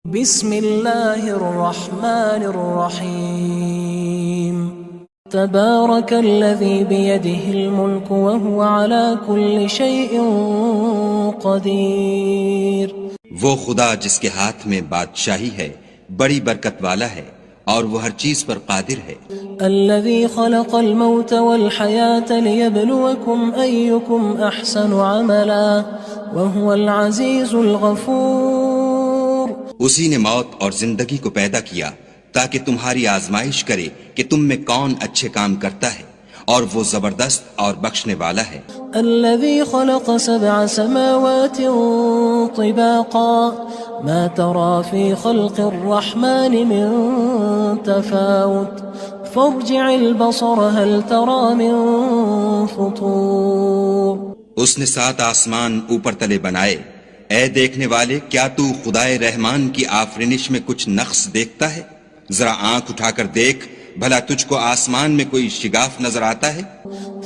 بسم اللہ الرحمن الرحیم تبارک الذی بیدہ الملک وهو علی کل شیء قدیر۔ وہ خدا جس کے ہاتھ میں بادشاہی ہے بڑی برکت والا ہے اور وہ ہر چیز پر قادر ہے۔ الذی خلق الموت والحیاة لیبلوکم ایکم احسن عملا وهو العزیز الغفور۔ اسی نے موت اور زندگی کو پیدا کیا تاکہ تمہاری آزمائش کرے کہ تم میں کون اچھے کام کرتا ہے، اور وہ زبردست اور بخشنے والا ہے۔ الذي خلق 7 سماوات طباقا ما ترى في خلق الرحمن من تفاوت فارجع البصر هل ترى من فطور۔ اس نے 7 آسمان اوپر تلے بنائے، اے دیکھنے والے کیا تو خدائے رحمان کی آفرینش میں کچھ نقص دیکھتا ہے؟ ذرا آنکھ اٹھا کر دیکھ، بھلا تجھ کو آسمان میں کوئی شگاف نظر آتا ہے؟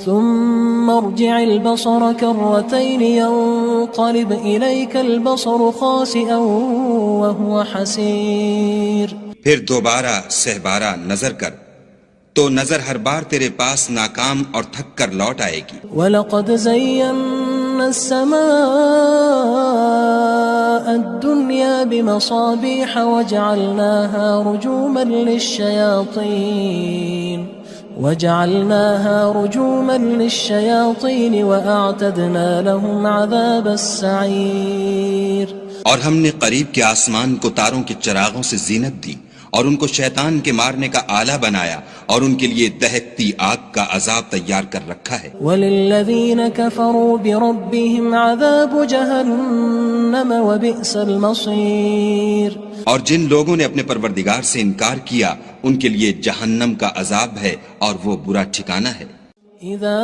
ثم ارجع البصر كرتين ينقلب إليك البصر خاسئا وهو حسير۔ پھر دوبارہ سہبارہ نظر کر تو نظر ہر بار تیرے پاس ناکام اور تھک کر لوٹ آئے گی۔ وَلَقَدْ زَيَّنَّا السَّمَاءَ الدُّنْيَا بِمَصَابِيحَ وَجَعَلْنَاهَا رُجُومًا لِلشَّيَاطِينِ وَأَعْتَدْنَا لَهُمْ عَذَابَ السَّعِيرِ۔ اور ہم نے قریب کے آسمان کو تاروں کے چراغوں سے زینت دی اور ان کو شیطان کے مارنے کا آلہ بنایا، اور ان کے لیے دہکتی آگ کا عذاب تیار کر رکھا ہے۔ وَلِلَّذِينَ كَفَرُوا بِرَبِّهِمْ عَذَابُ جَهَنَّمَ وَبِئْسَ الْمَصِيرُ۔ اور جن لوگوں نے اپنے پروردگار سے انکار کیا ان کے لیے جہنم کا عذاب ہے اور وہ برا ٹھکانہ ہے۔ اذا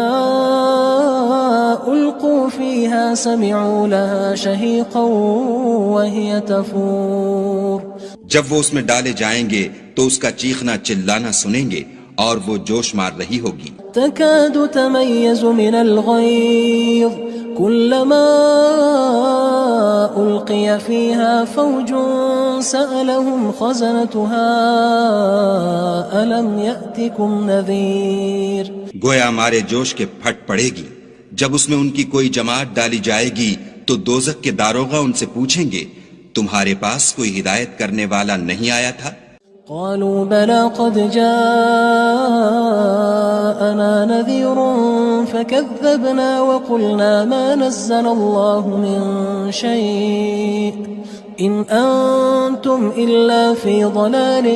القوا فيها سمعوا لها شهيقا وهي تفور۔ جب وہ اس میں ڈالے جائیں گے تو اس کا چیخنا چلانا سنیں گے اور وہ جوش مار رہی ہوگی۔ تكاد تميز من الغيظ كلما ألقي فيها فوج سألهم خزنتها ألم يأتكم نذير۔ گویا ہمارے جوش کے پھٹ پڑے گی جب اس میں ان کی کوئی جماعت ڈالی جائے گی تو دوزخ کے داروغہ ان سے پوچھیں گے تمہارے پاس کوئی ہدایت کرنے والا نہیں آیا تھا؟ قالوا بلى قد جاءنا نذير فكذبنا وقلنا ما نزل الله من شيء إن أنتم إلا في ضلال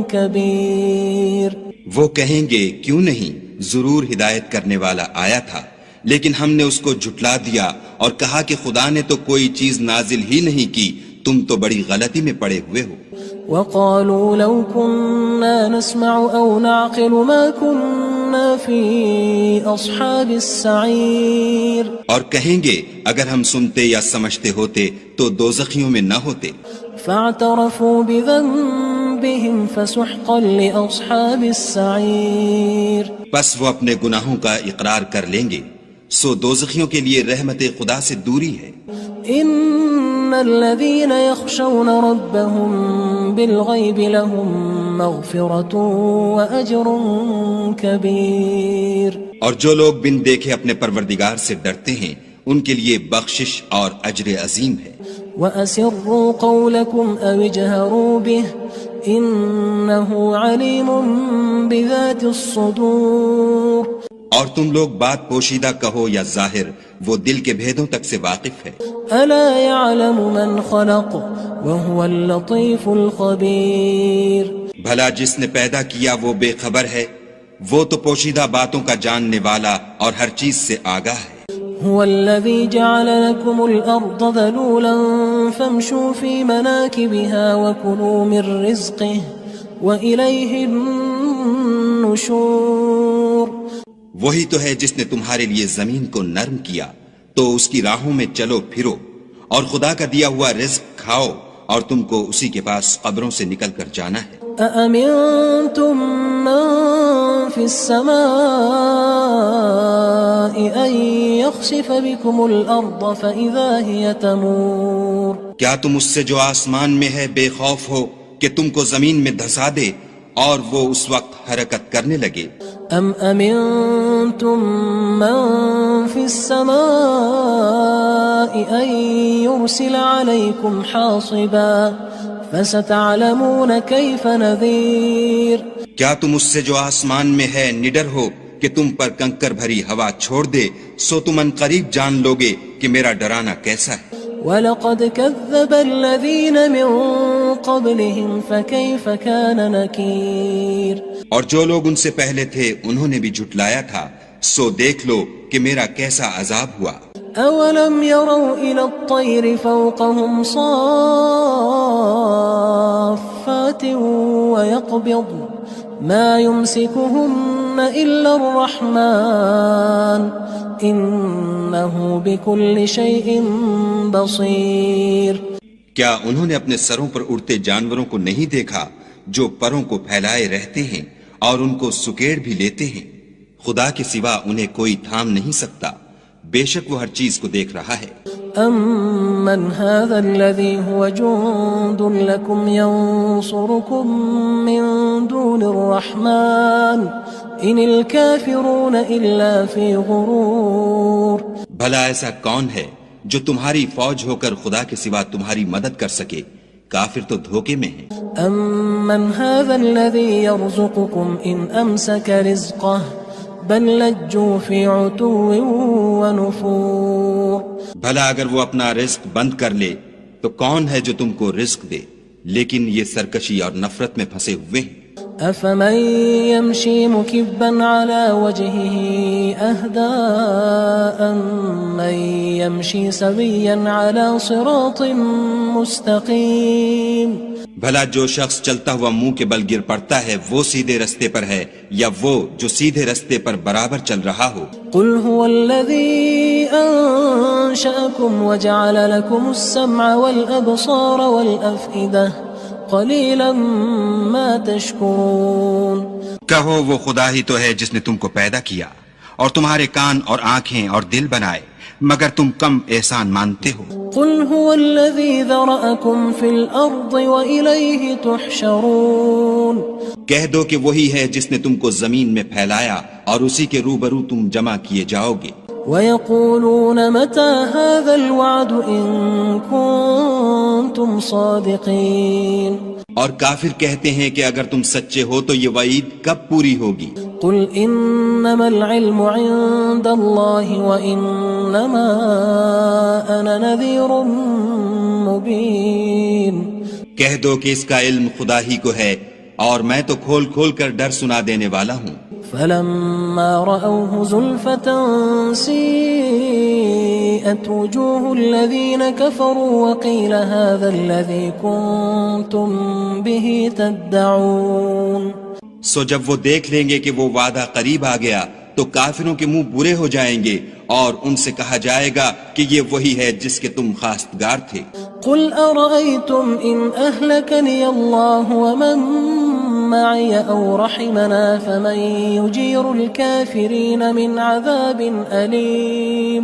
كبير۔ وہ کہیں گے کیوں نہیں، ضرور ہدایت کرنے والا آیا تھا، لیکن ہم نے اس کو جھٹلا دیا اور کہا کہ خدا نے تو کوئی چیز نازل ہی نہیں کی، تم تو بڑی غلطی میں پڑے ہوئے ہو۔ وقالوا لو كنا نسمع أو نعقل ما كنا في أصحاب السعير۔ اور کہیں گے اگر ہم سنتے یا سمجھتے ہوتے تو دوزخیوں میں نہ ہوتے۔ فاعترفوا بذنبهم فسحقا لأصحاب السعير۔ بس وہ اپنے گناہوں کا اقرار کر لیں گے، سو دوزخیوں کے لیے رحمت خدا سے دوری ہے۔ ان الذين يخشون ربهم بالغيب لهم مغفرة واجر كبير۔ اور جو لوگ بن دیکھے اپنے پروردگار سے ڈرتے ہیں ان کے لیے بخشش اور اجر عظیم ہے۔ وَأَسِرُّوا قَوْلَكُمْ أَوِ اجْهَرُوا بِهِ إِنَّهُ عَلِيمٌ بِذَاتِ الصُّدُورِ۔ اور تم لوگ بات پوشیدہ کہو یا ظاہر، وہ دل کے بھیدوں تک سے واقف ہے۔ أَلَا يَعْلَمُ مَنْ خَلَقَ وَهُوَ اللَّطِيفُ الْخَبِيرُ۔ بھلا جس نے پیدا کیا وہ بے خبر ہے، وہ تو پوشیدہ باتوں کا جاننے والا اور ہر چیز سے آگاہ ہے۔ هو الذي جعل لكم الأرض ذلولا فامشوا في مناكبها وكلوا من رزقه وإليه النشور۔ وہی تو ہے جس نے تمہارے لیے زمین کو نرم کیا تو اس کی راہوں میں چلو پھرو، اور خدا کا دیا ہوا رزق کھاؤ، اور تم کو اسی کے پاس قبروں سے نکل کر جانا ہے۔ أأمنتم من في السماء أن يخسف بكم الأرض فإذا هي تمور۔ کیا تم اس سے جو آسمان میں ہے بے خوف ہو کہ تم کو زمین میں دھسا دے اور وہ اس وقت حرکت کرنے لگے؟ ام امنتم من في السماء ان يرسل عليكم حاصبا فستعلمون كيف نذير کیا تم اس سے جو آسمان میں ہے نڈر ہو کہ تم پر کنکر بھری ہوا چھوڑ دے، سو تم ان قریب جان لوگے کہ میرا ڈرانا کیسا ہے۔ وَلَقَدْ كَذَّبَ الَّذِينَ مِن قَبْلِهِمْ فَكَيْفَ كَانَ نَكِيرٌ اور جو لوگ ان سے پہلے تھے انہوں نے بھی جھٹلایا تھا، سو دیکھ لو کہ میرا کیسا عذاب ہوا۔ أَوَلَمْ يَرَوْا إِلَى الطَّيْرِ فَوْقَهُمْ صَافَّاتٍ وَيَقْبِضْنَ مَا يُمْسِكُهُنَّ إِلَّا الرَّحْمَنُ إِنَّهُ بِكُلِّ شَيْءٍ بَصِيرٌ کیا انہوں نے اپنے سروں پر اڑتے جانوروں کو نہیں دیکھا جو پروں کو پھیلائے رہتے ہیں اور ان کو سکیڑ بھی لیتے ہیں؟ خدا کے سوا انہیں کوئی تھام نہیں سکتا، بے شک وہ ہر چیز کو دیکھ رہا ہے۔ أَمَّنْ هَذَا الَّذِي هُوَ جُندٌ لَكُمْ يَنصُرُكُم مِّن دُونِ الرَّحْمَنِ إِنِ الْكَافِرُونَ إِلَّا فِي غُرُورٍ بھلا ایسا کون ہے جو تمہاری فوج ہو کر خدا کے سوا تمہاری مدد کر سکے؟ کافر تو دھوکے میں ہیں۔ أَمَّنْ هَذَا الَّذِي يَرْزُقُكُمْ إِنْ أَمْسَكَ رِزْقَهُ بَلْ لَجُّوا فِي عُتُوٍّ وَنُفُورٍ بھلا اگر وہ اپنا رزق بند کر لے تو کون ہے جو تم کو رزق دے؟ لیکن یہ سرکشی اور نفرت میں پھنسے ہوئے ہیں۔ أَفَمَن يَمْشِي مُكِبًّا عَلَى وَجْهِهِ أَهْدَىٰ أَمَّن يَمْشِي سَوِيًّا عَلَى صِرَاطٍ مُّسْتَقِيمٍ بھلا جو شخص چلتا ہوا منہ کے بل گر پڑتا ہے وہ سیدھے رستے پر ہے یا وہ جو سیدھے رستے پر برابر چل رہا ہو؟ قُلْ هُوَ الَّذِي أَنشَأَكُمْ وَجَعَلَ لَكُمُ السَّمْعَ وَالْأَبْصَارَ وَالْأَفْئِدَةَ قَلِيلًا مَا تَشْكُرُونَ کہو وہ خدا ہی تو ہے جس نے تم کو پیدا کیا اور تمہارے کان اور آنکھیں اور دل بنائے، مگر تم کم احسان مانتے ہو۔ قُلْ هُوَ الَّذِي ذَرَأَكُمْ فِي الْأَرْضِ وَإِلَيْهِ تُحْشَرُونَ کہہ دو کہ وہی ہے جس نے تم کو زمین میں پھیلایا اور اسی کے روبرو تم جمع کیے جاؤ گے۔ وَيَقُولُونَ مَتَى هَذَا الْوَعْدُ إِن كُنتُمْ صَادِقِينَ اور کافر کہتے ہیں کہ اگر تم سچے ہو تو یہ وعید کب پوری ہوگی؟ قُلْ إِنَّمَا الْعِلْمُ عِندَ اللَّهِ وَإِنَّمَا أَنَا نَذِيرٌ مُّبِينٌ کہہ دو کہ اس کا علم خدا ہی کو ہے اور میں تو کھول کھول کر ڈر سنا دینے والا ہوں۔ فَلَمَّا رَأَوْهُ زُلْفَةً سِيئَتْ وُجُوهُ الَّذِينَ كَفَرُوا وَقِيلَ هَذَا الَّذِي كُنتُم بِهِ تَدَّعُونَ سو جب وہ دیکھ لیں گے کہ وہ وعدہ قریب آ گیا تو کافروں کے منہ برے ہو جائیں گے اور ان سے کہا جائے گا کہ یہ وہی ہے جس کے تم خواستگار تھے۔ قُلْ أَرَأَيْتُمْ إِنْ أَهْلَكَنِيَ اللَّهُ وَمَن مَّعِيَ أَوْ رَحِمَنَا فَمَن يُجِيرُ الْكَافِرِينَ مِنْ عَذَابٍ أَلِيمٍ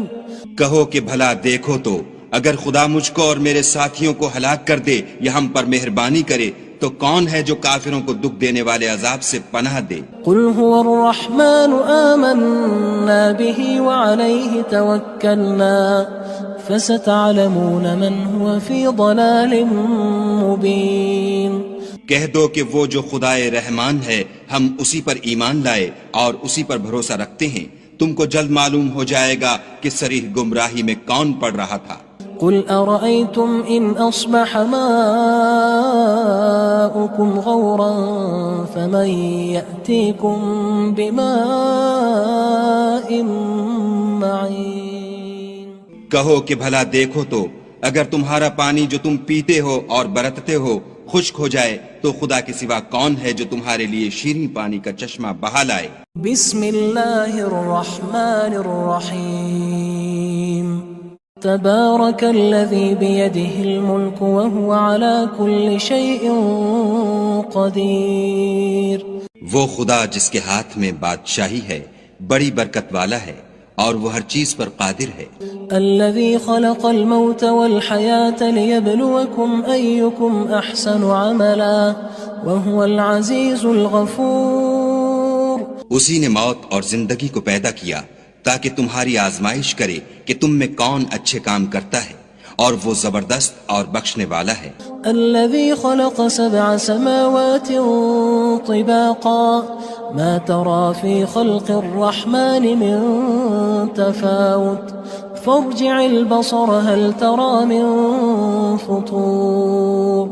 کہو کہ بھلا دیکھو تو اگر خدا مجھ کو اور میرے ساتھیوں کو ہلاک کر دے یا ہم پر مہربانی کرے تو کون ہے جو کافروں کو دکھ دینے والے عذاب سے پناہ دے؟ قُلْ هُوَ الرَّحْمَنُ آمَنَّا بِهِ وَعَلَيْهِ تَوَكَّلْنَا فَسَتَعْلَمُونَ مَنْ هُوَ فِي ضَلَالٍ مُّبِينٍ کہہ دو کہ وہ جو خدائے رحمان ہے ہم اسی پر ایمان لائے اور اسی پر بھروسہ رکھتے ہیں، تم کو جلد معلوم ہو جائے گا کہ صریح گمراہی میں کون پڑ رہا تھا۔ قُلْ أَرَأَيْتُمْ إِنْ أَصْبَحَ مَاؤُكُمْ غَوْرًا فَمَن يَأْتِيكُم بِمَاءٍ مَّعِينٍ کہو کہ بھلا دیکھو تو اگر تمہارا پانی جو تم پیتے ہو اور برتتے ہو خشک ہو جائے تو خدا کے سوا کون ہے جو تمہارے لیے شیریں پانی کا چشمہ بہا لائے؟ بسم اللہ الرحمن الرحیم تبارک الذی بیدہ الملک وهو على كل شیء قدیر۔ وہ خدا جس کے ہاتھ میں بادشاہی ہے بڑی برکت والا ہے اور وہ ہر چیز پر قادر ہے. الذي خلق الموت والحياة ليبلوكم أيكم أحسن عملا وهو العزيز الغفور. اسی نے موت اور زندگی کو پیدا کیا تاکہ تمہاری آزمائش کرے کہ تم میں کون اچھے کام کرتا ہے، اور وہ زبردست اور بخشنے والا ہے. الذي خلق 7 سماوات طباقا ما ترى في خلق الرحمن من تفاوت فارجع البصر هل ترى من فطور.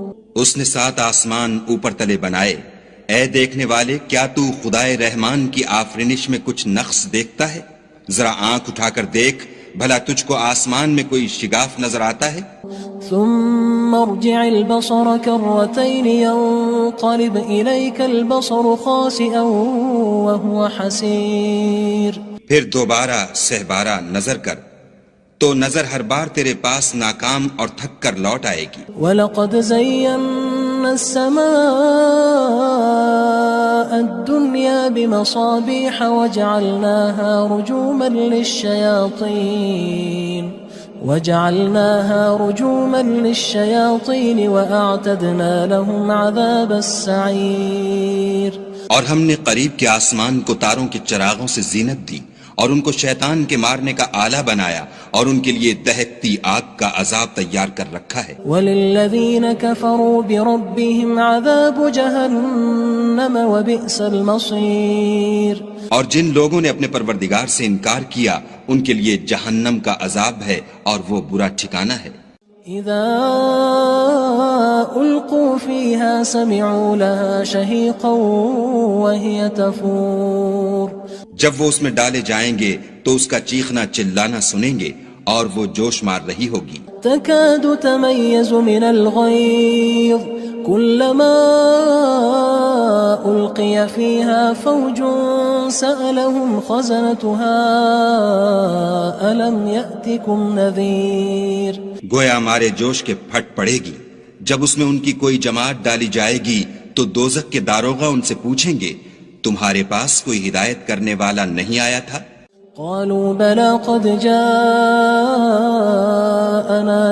اس نے 7 آسمان اوپر تلے بنائے. اے دیکھنے والے، کیا تو خدائے رحمان کی آفرینش میں کچھ نقص دیکھتا ہے؟ ذرا آنکھ اٹھا کر دیکھ، بھلا تجھ کو آسمان میں کوئی شگاف نظر آتا ہے؟ ثم ارجع البصر كرتين ينقلب إليك البصر خاسئا وهو حسير. پھر دوبارہ سہبارہ نظر کر تو نظر ہر بار تیرے پاس ناکام اور تھک کر لوٹ آئے گی. وَلَقَدْ زَيَّنَّا السَّمَاءَ الدُّنْيَا بِمَصَابِيحَ وَجَعَلْنَاهَا رُجُومًا لِلشَّيَاطِينِ وَأَعْتَدْنَا لَهُمْ عَذَابَ السَّعِيرِ. اور ہم نے قریب کے آسمان کو تاروں کے چراغوں سے زینت دی اور ان کو شیطان کے مارنے کا آلہ بنایا اور ان کے لیے دہکتی آگ کا عذاب تیار کر رکھا ہے. وَلِلَّذِينَ كَفَرُوا بِرَبِّهِمْ عَذَابُ جَهَنَّمَ وَبِئْسَ الْمَصِيرُ. اور جن لوگوں نے اپنے پروردگار سے انکار کیا ان کے لیے جہنم کا عذاب ہے اور وہ برا ٹھکانہ ہے. اذا القوا فيها سمعوا لها شهيقا وهي تفور. جب وہ اس میں ڈالے جائیں گے تو اس کا چیخنا چلانا سنیں گے اور وہ جوش مار رہی ہوگی. تكاد تميز من الغيظ كلما ألقي فيها فوج سألهم خزنتها ألم يأتكم نذير. گویا ہمارے جوش کے پھٹ پڑے گی. جب اس میں ان کی کوئی جماعت ڈالی جائے گی تو دوزخ کے داروغہ ان سے پوچھیں گے تمہارے پاس کوئی ہدایت کرنے والا نہیں آیا تھا؟ قالوا بلى قد جاءنا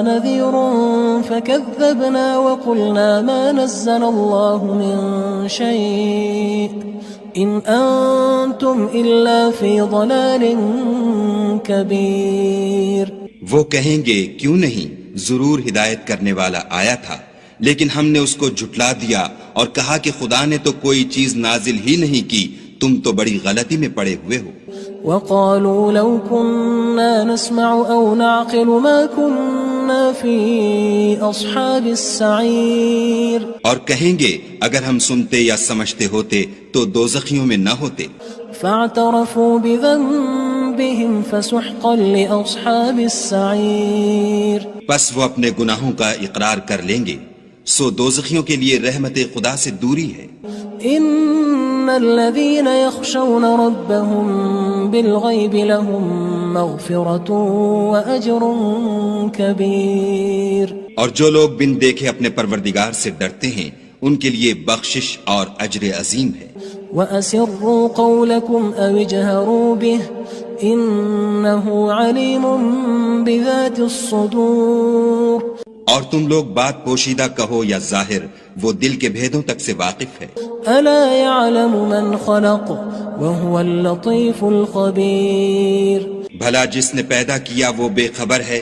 نذير فكذبنا وقلنا ما نزل الله من شيء إن أنتم إلا في ضلال كبير. وہ کہیں گے کیوں نہیں، ضرور ہدایت کرنے والا آیا تھا، لیکن ہم نے اس کو جھٹلا دیا اور کہا کہ خدا نے تو کوئی چیز نازل ہی نہیں کی، تم تو بڑی غلطی میں پڑے ہوئے ہو. وقالوا لو كنا نسمع أو نعقل ما كنا في أصحاب السعير. اور کہیں گے اگر ہم سنتے یا سمجھتے ہوتے تو دوزخیوں میں نہ ہوتے. فاعترفوا بذنبهم فسحقا لأصحاب السعير. پس وہ اپنے گناہوں کا اقرار کر لیں گے، سو دوزخیوں کے لیے رحمت خدا سے دوری ہے. ان الذين يخشون ربهم بالغيب لهم مغفرة واجر كبير. اور جو لوگ بن دیکھے اپنے پروردگار سے ڈرتے ہیں ان کے لیے بخشش اور اجر عظیم ہے. وَأَسِرُّوا قَوْلَكُمْ أَوِ اجْهَرُوا بِهِ إِنَّهُ عَلِيمٌ بِذَاتِ الصُّدُورِ. اور تم لوگ بات پوشیدہ کہو یا ظاہر، وہ دل کے بھیدوں تک سے واقف ہے. أَلَا يَعْلَمُ مَنْ خَلَقَ وَهُوَ اللَّطِيفُ الْخَبِيرُ. بھلا جس نے پیدا کیا وہ بے خبر ہے،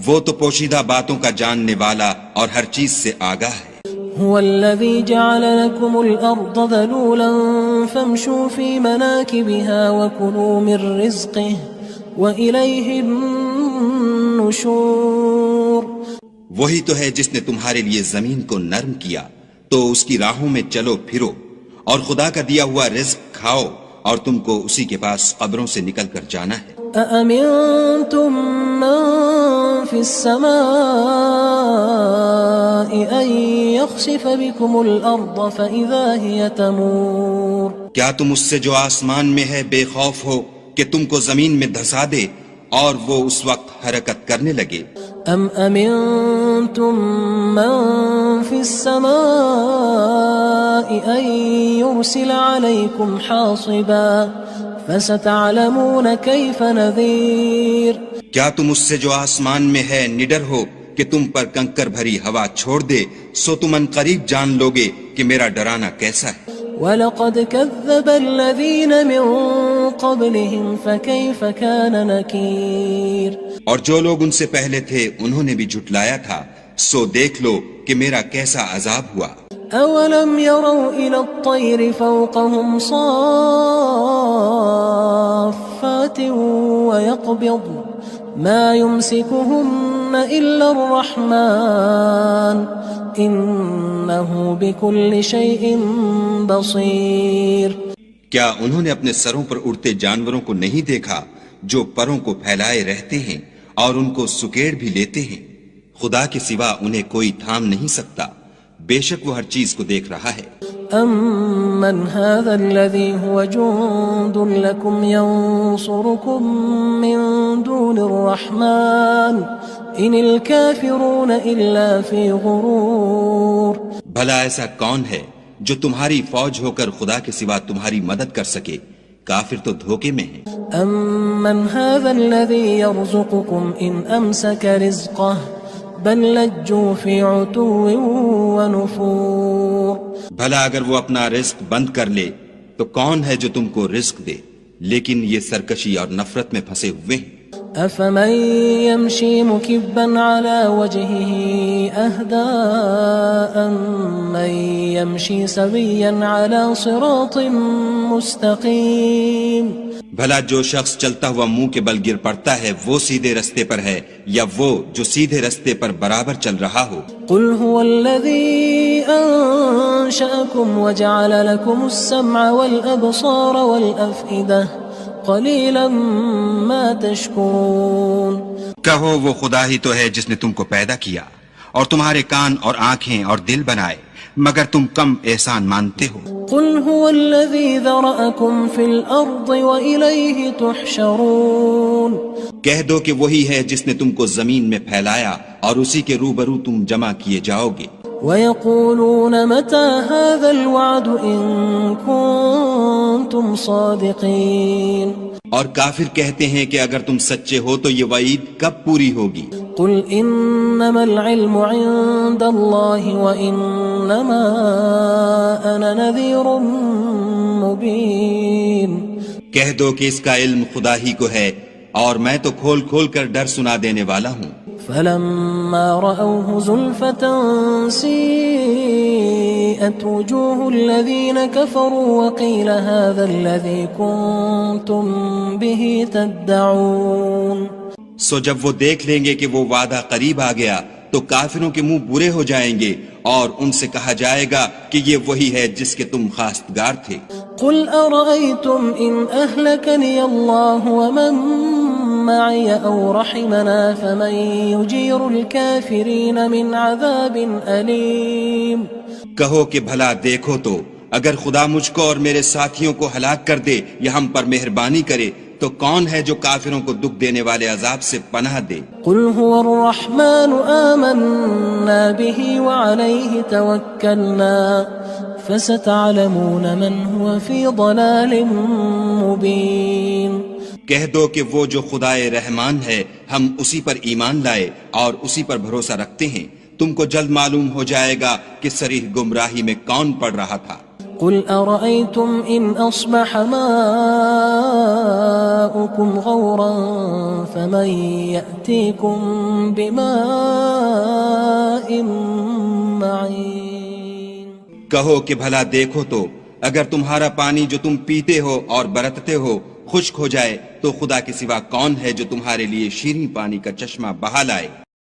وہ تو پوشیدہ باتوں کا جاننے والا اور ہر چیز سے آگاہ ہے. هو الذي جعل لكم الأرض ذلولا فامشوا في مناكبها وكلوا من رزقه وإليه النشور. وہی تو ہے جس نے تمہارے لیے زمین کو نرم کیا تو اس کی راہوں میں چلو پھرو اور خدا کا دیا ہوا رزق کھاؤ اور تم کو اسی کے پاس قبروں سے نکل کر جانا ہے. أأمنتم من في السماء أن يخسف بكم الأرض فإذا هي تمور. کیا تم اس سے جو آسمان میں ہے بے خوف ہو کہ تم کو زمین میں دھسا دے اور وہ اس وقت حرکت کرنے لگے؟ أم أمنتم من في السماء أن يرسل عليكم حاصبا فستعلمون كيف نذير کیا تم اس سے جو آسمان میں ہے نڈر ہو کہ تم پر کنکر بھری ہوا چھوڑ دے، سو تم ان قریب جان لوگے کہ میرا ڈرانا کیسا ہے۔ وَلَقَدْ كَذَّبَ الَّذِينَ مِن قَبْلِهِمْ فَكَيْفَ كَانَ نَكِيرٌ اور جو لوگ ان سے پہلے تھے انہوں نے بھی جھٹلایا تھا، سو دیکھ لو کہ میرا کیسا عذاب ہوا۔ أَوَلَمْ يَرَوْا إِلَى الطَّيْرِ فَوْقَهُمْ صَافَّاتٍ وَيَقْبِضْنَ مَا يُمْسِكُهُنَّ إِلَّا الرَّحْمَنُ إِنَّهُ بِكُلِّ شَيْءٍ بَصِيرٌ کیا انہوں نے اپنے سروں پر اڑتے جانوروں کو نہیں دیکھا جو پروں کو پھیلائے رہتے ہیں اور ان کو سکیڑ بھی لیتے ہیں؟ خدا کے سوا انہیں کوئی تھام نہیں سکتا، بے شک وہ ہر چیز کو دیکھ رہا ہے۔ أَمَّنْ هَذَا الَّذِي هُوَ جُندٌ لَكُمْ يَنصُرُكُم مِّن دُونِ الرَّحْمَنِ إِنِ الْكَافِرُونَ إِلَّا فِي غُرُورٍ بھلا ایسا کون ہے جو تمہاری فوج ہو کر خدا کے سوا تمہاری مدد کر سکے؟ کافر تو دھوکے میں ہیں۔ أَمَّنْ هَذَا الَّذِي يَرْزُقُكُمْ إِنْ أَمْسَكَ رِزْقَهُ بَل لَجُّوا فِي عُتُوٍّ وَنُفُورٍ بھلا اگر وہ اپنا رزق بند کر لے تو کون ہے جو تم کو رزق دے؟ لیکن یہ سرکشی اور نفرت میں پھنسے ہوئے ہیں۔ أَفَمَن يَمْشِي مُكِبًّا عَلَى وَجْهِهِ أَهْدَىٰ أَمَّن يَمْشِي سَوِيًّا عَلَى صِرَاطٍ مُّسْتَقِيمٍ بھلا جو شخص چلتا ہوا منہ کے بل گر پڑتا ہے وہ سیدھے رستے پر ہے یا وہ جو سیدھے رستے پر برابر چل رہا ہو؟ قُلْ هُوَ الَّذِي أَنشَأَكُمْ وَجَعَلَ لَكُمُ السَّمْعَ وَالْأَبْصَارَ وَالْأَفْئِدَةَ قَلِيلًا مَا تَشْكُرُونَ کہو وہ خدا ہی تو ہے جس نے تم کو پیدا کیا اور تمہارے کان اور آنکھیں اور دل بنائے، مگر تم کم احسان مانتے ہو۔ قُلْ هُوَ الَّذِي ذَرَأَكُمْ فِي الْأَرْضِ وَإِلَيْهِ تُحْشَرُونَ کہہ دو کہ وہی ہے جس نے تم کو زمین میں پھیلایا اور اسی کے روبرو تم جمع کیے جاؤ گے۔ وَيَقُولُونَ مَتَى هَذَا الْوَعْدُ إِن كُنتُمْ صَادِقِينَ اور کافر کہتے ہیں کہ اگر تم سچے ہو تو یہ وعید کب پوری ہوگی؟ قُلْ إِنَّمَا الْعِلْمُ عِندَ اللَّهِ وَإِنَّمَا أَنَا نَذِيرٌ مُّبِينٌ کہہ دو کہ اس کا علم خدا ہی کو ہے اور میں تو کھول کھول کر ڈر سنا دینے والا ہوں۔ فَلَمَّا رَأَوْهُ زُلْفَةً سِيئَتْ وُجُوهُ الَّذِينَ كَفَرُوا وَقِيلَ هَذَا الَّذِي كُنتُم بِهِ تَدَّعُونَ سو جب وہ دیکھ لیں گے کہ وہ وعدہ قریب آ گیا تو کافروں کے منہ برے ہو جائیں گے اور ان سے کہا جائے گا کہ یہ وہی ہے جس کے تم خواستگار تھے۔ قُلْ أَرَأَيْتُمْ إِنْ أَهْلَكَنِيَ اللَّهُ وَمَن مَّعِيَ أَوْ رَحِمَنَا فَمَن يُجِيرُ الْكَافِرِينَ مِنْ عَذَابٍ أَلِيمٍ کہو کہ بھلا دیکھو تو اگر خدا مجھ کو اور میرے ساتھیوں کو ہلاک کر دے یا ہم پر مہربانی کرے تو کون ہے جو کافروں کو دکھ دینے والے عذاب سے پناہ دے؟ قُلْ هُوَ الرَّحْمَنُ آمَنَّا بِهِ وَعَلَيْهِ تَوَكَّلْنَا فَسَتَعْلَمُونَ مَنْ هُوَ فِي ضَلَالٍ مُّبِينٍ کہہ دو کہ وہ جو خدائے رحمان ہے ہم اسی پر ایمان لائے اور اسی پر بھروسہ رکھتے ہیں، تم کو جلد معلوم ہو جائے گا کہ صریح گمراہی میں کون پڑ رہا تھا۔ قُلْ أَرَأَيْتُمْ إِنْ أَصْبَحَ مَاؤُكُمْ غَوْرًا فَمَن يَأْتِيكُم بِمَاءٍ مَّعِينٍ کہو کہ بھلا دیکھو تو اگر تمہارا پانی جو تم پیتے ہو اور برتتے ہو خشک ہو جائے تو خدا کے سوا کون ہے جو تمہارے لیے شیریں پانی کا چشمہ بہا لائے؟